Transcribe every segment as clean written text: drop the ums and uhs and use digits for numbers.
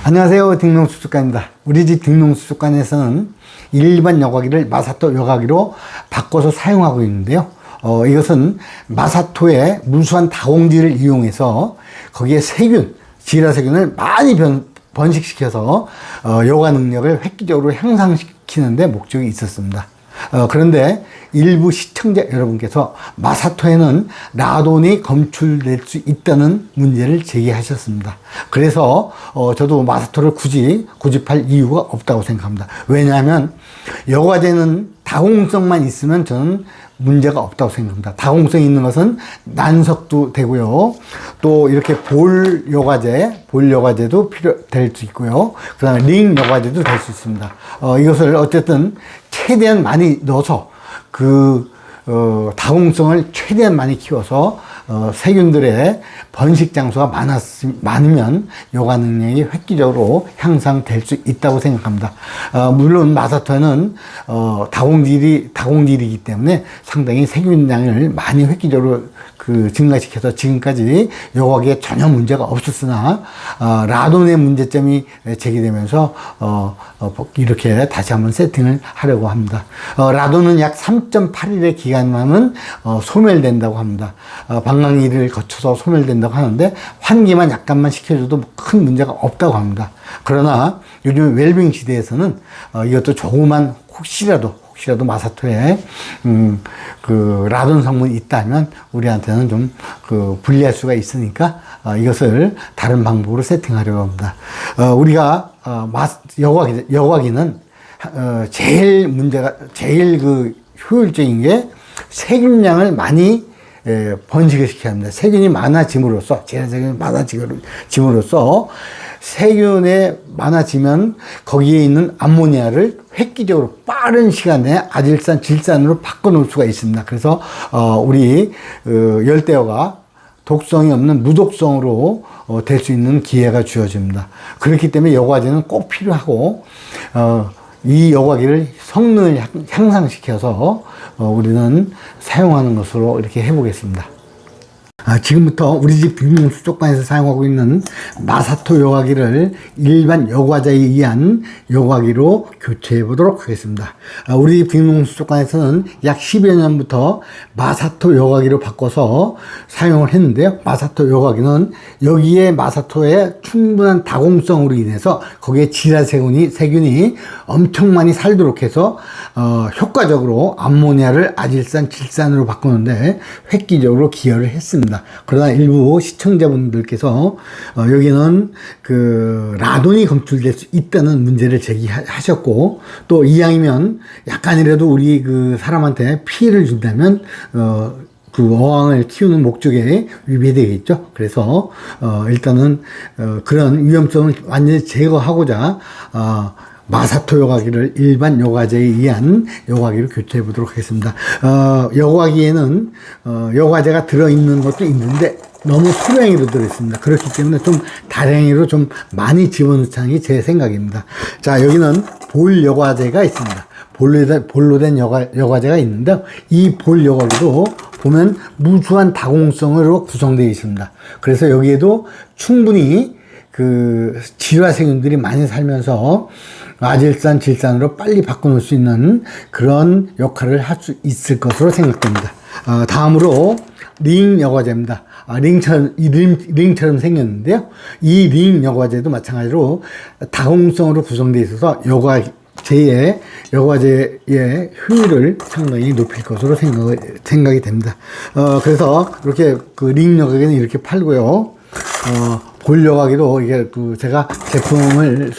안녕하세요. 딩농수족관입니다. 우리 집 딩농수족관에서는 일반 여과기를 마사토 여과기로 바꿔서 사용하고 있는데요. 이것은 마사토의 무수한 다공질을 이용해서 거기에 세균, 지라세균을 많이 번식시켜서 여과 능력을 획기적으로 향상시키는 데 목적이 있었습니다. 그런데 일부 시청자 여러분께서 마사토에는 라돈이 검출될 수 있다는 문제를 제기하셨습니다. 그래서 저도 마사토를 굳이 고집할 이유가 없다고 생각합니다. 왜냐하면 여과제는 다공성만 있으면 저는 문제가 없다고 생각합니다. 다공성이 있는 것은 난석도 되고요. 또 이렇게 볼 여과제도 될 수 있고요. 그 다음에 링 여과제도 될 수 있습니다. 이것을 어쨌든 최대한 많이 넣어서 다공성을 최대한 많이 키워서 세균들의 번식 장소가 많으면 여과 능력이 획기적으로 향상될 수 있다고 생각합니다. 물론 마사토는 다공질이기 때문에 상당히 세균량을 많이 획기적으로 증가시켜서 지금까지 여과기에 전혀 문제가 없었으나 라돈의 문제점이 제기되면서 이렇게 다시 한번 세팅을 하려고 합니다. 라돈은 약 3.8일의 기간만은 소멸된다고 합니다. 방광기를 거쳐서 소멸된다고 하는데 환기만 약간만 시켜줘도 큰 문제가 없다고 합니다. 그러나 요즘 웰빙 시대에서는 이것도 조그만 혹시라도 마사토에 라돈 성분이 있다면 우리한테는 좀 불리할 수가 있으니까 이것을 다른 방법으로 세팅하려고 합니다. 우리가 여과기는 제일 효율적인 게 세균량을 많이 번식을 시켜야 합니다. 세균이 많아짐으로써, 제라세균이 많아짐으로써 세균에 많아지면 거기에 있는 암모니아를 획기적으로 빠른 시간에 아질산, 질산으로 바꿔놓을 수가 있습니다. 그래서 우리 열대어가 독성이 없는 무독성으로 될 수 있는 기회가 주어집니다. 그렇기 때문에 여과제는 꼭 필요하고 이 여과기를 성능을 향상시켜서 우리는 사용하는 것으로 이렇게 해보겠습니다. 지금부터 우리 집 딩농수족관에서 사용하고 있는 마사토 여과기를 일반 여과자에 의한 여과기로 교체해 보도록 하겠습니다. 우리 집 딩농수족관에서는 약 10여 년부터 마사토 여과기로 바꿔서 사용을 했는데요. 마사토 여과기는 여기에 마사토의 충분한 다공성으로 인해서 거기에 지라세균이 엄청 많이 살도록 해서 효과적으로 암모니아를 아질산, 질산으로 바꾸는데 획기적으로 기여를 했습니다. 그러나 일부 시청자분들께서 여기는 라돈이 검출될 수 있다는 문제를 제기하셨고, 또 이왕이면 약간이라도 우리 사람한테 피해를 준다면 어항을 키우는 목적에 위배되겠죠. 그래서 일단은 그런 위험성을 완전히 제거하고자 마사토 여과기를 일반 여과제에 의한 여과기로 교체해 보도록 하겠습니다. 여과기에는 여과제가 들어있는 것도 있는데 너무 소량으로 들어있습니다. 그렇기 때문에 좀 다량으로 좀 많이 집어넣자는 게 제 생각입니다. 자, 여기는 볼 여과제가 있습니다. 볼로 된 여과제가 있는데 이 볼 여과기도 보면 무수한 다공성으로 구성되어 있습니다. 그래서 여기에도 충분히 지라세균들이 많이 살면서 아질산, 질산으로 빨리 바꿔놓을 수 있는 그런 역할을 할 수 있을 것으로 생각됩니다. 다음으로 링 여과제입니다. 링처럼 생겼는데요. 이 링 여과제도 마찬가지로 다공성으로 구성되어 있어서 여과제의 효율을 상당히 높일 것으로 생각이 됩니다. 그래서 이렇게 링 여과기는 이렇게 팔고요. 볼 여과기도 이게 제가 제품을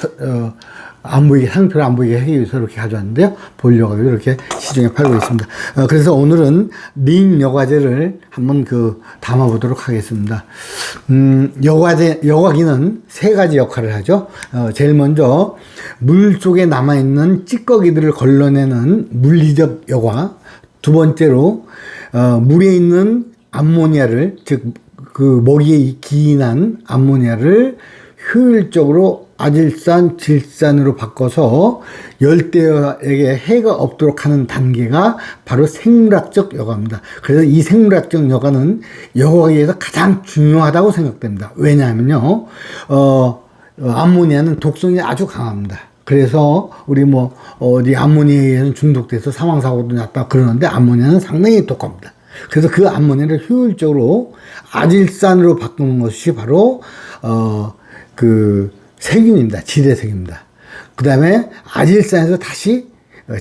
상표를 안 보이게 하기 위해서 이렇게 가져왔는데요. 볼 여과기도 이렇게 시중에 팔고 있습니다. 그래서 오늘은 링 여과제를 한번 담아보도록 하겠습니다. 여과기는 세 가지 역할을 하죠. 제일 먼저 물 속에 남아있는 찌꺼기들을 걸러내는 물리적 여과. 두 번째로 물에 있는 암모니아를, 즉 먹이에 기인한 암모니아를 효율적으로 아질산, 질산으로 바꿔서 열대어에게 해가 없도록 하는 단계가 바로 생물학적 여과입니다. 그래서 이 생물학적 여과는 여과기에서 가장 중요하다고 생각됩니다. 왜냐하면요, 암모니아는 독성이 아주 강합니다. 그래서 우리 뭐 어디 암모니아에는 중독돼서 사망 사고도 났다 그러는데 암모니아는 상당히 독합니다. 그래서 그 암모니아를 효율적으로 아질산으로 바꾸는 것이 바로 그 세균입니다. 질의 세균입니다. 그 다음에 아질산에서 다시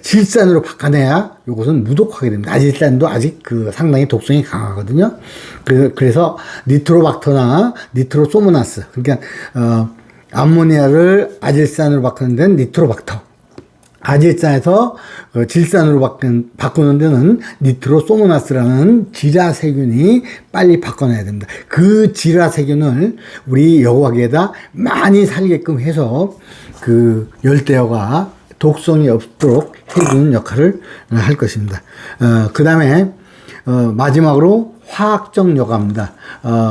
질산으로 바꿔내야 이것은 무독하게 됩니다. 아질산도 아직 그 상당히 독성이 강하거든요. 그래서 니트로박터나 니트로소모나스, 그러니까 암모니아를 아질산으로 바꾸는 데는 니트로박터, 아질산에서 질산으로 바꾸는 데는 니트로소모나스라는 질화세균이 빨리 바꿔내야 됩니다. 그 질화세균을 우리 여과기에다 많이 살게끔 해서 그 열대어가 독성이 없도록 해주는 역할을 할 것입니다. 그 다음에 마지막으로 화학적 여과입니다.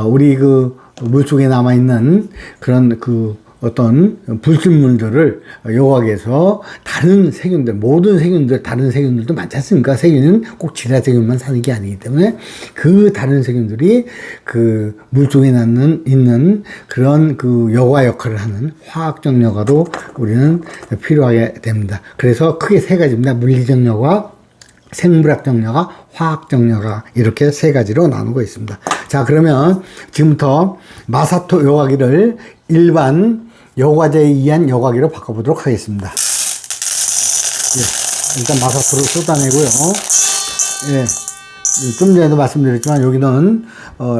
우리 그 물속에 남아있는 그런 그 어떤 불순물들을 여과기에서 다른 세균들, 모든 세균들, 다른 세균들도 많지 않습니까? 세균은 꼭 질화세균만 사는 게 아니기 때문에 그 다른 세균들이 그 물속에 있는 그런 그 여과 역할을 하는 화학적 여과도 우리는 필요하게 됩니다. 그래서 크게 세 가지입니다. 물리적 여과, 생물학적 여과, 화학적 여과, 이렇게 세 가지로 나누고 있습니다. 자, 그러면 지금부터 마사토 여과기를 일반 여과제에 의한 여과기로 바꿔보도록 하겠습니다. 예, 일단 마사토를 쏟아내고요. 예, 좀 전에도 말씀드렸지만 여기는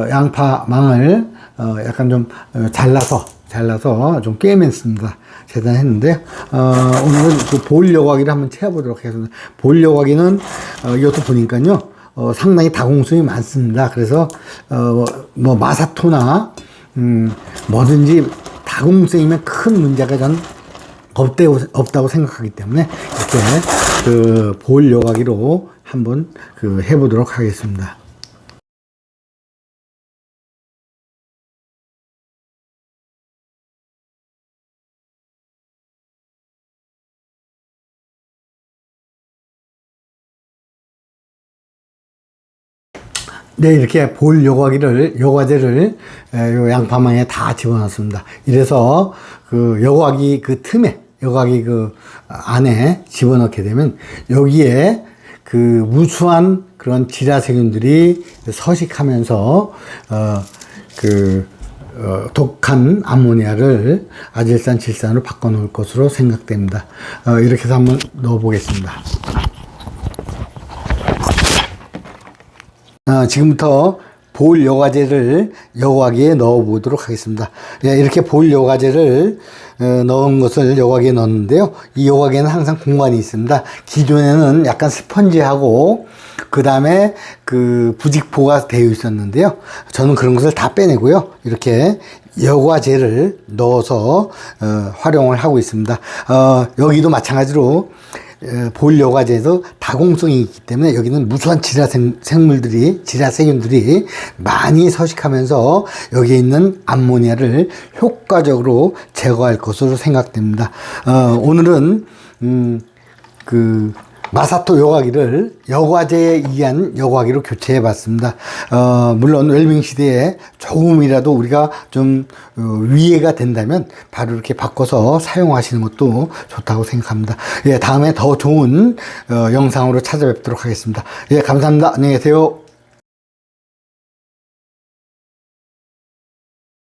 양파망을 약간 좀 잘라서 좀 꿰맸습니다. 재단했는데 오늘은 그 볼 여과기를 한번 채워보도록 하겠습니다. 볼 여과기는 이것도 보니까요 상당히 다공성이 많습니다. 그래서 뭐 마사토나 뭐든지 다공성이면 큰 문제가 전 없다고 생각하기 때문에 이렇게 그 볼 여과기로 한번 그 해보도록 하겠습니다. 네, 이렇게 볼 여과제를 요 양파망에 다 집어넣습니다. 이래서 그 여과기 그 틈에, 여과기 그 안에 집어넣게 되면 여기에 그 무수한 그런 질화세균들이 서식하면서 독한 암모니아를 아질산, 질산으로 바꿔놓을 것으로 생각됩니다. 이렇게 해서 한번 넣어보겠습니다. 지금부터 볼 여과제를 여과기에 넣어 보도록 하겠습니다. 예, 이렇게 볼 여과제를 넣은 것을 여과기에 넣었는데요. 이 여과기에는 항상 공간이 있습니다. 기존에는 약간 스펀지하고 그 다음에 그 부직포가 되어 있었는데요. 저는 그런 것을 다 빼내고요. 이렇게 여과제를 넣어서 활용을 하고 있습니다. 여기도 마찬가지로 볼 여과제에도 다공성이 있기 때문에 여기는 무수한 질화세균들이 많이 서식하면서 여기에 있는 암모니아를 효과적으로 제거할 것으로 생각됩니다. 오늘은 그 마사토 여과기를 여과제에 의한 여과기로 교체해 봤습니다. 물론 웰빙 시대에 조금이라도 우리가 좀 위해가 된다면 바로 이렇게 바꿔서 사용하시는 것도 좋다고 생각합니다. 예, 다음에 더 좋은 영상으로 찾아뵙도록 하겠습니다. 예, 감사합니다. 안녕히 계세요.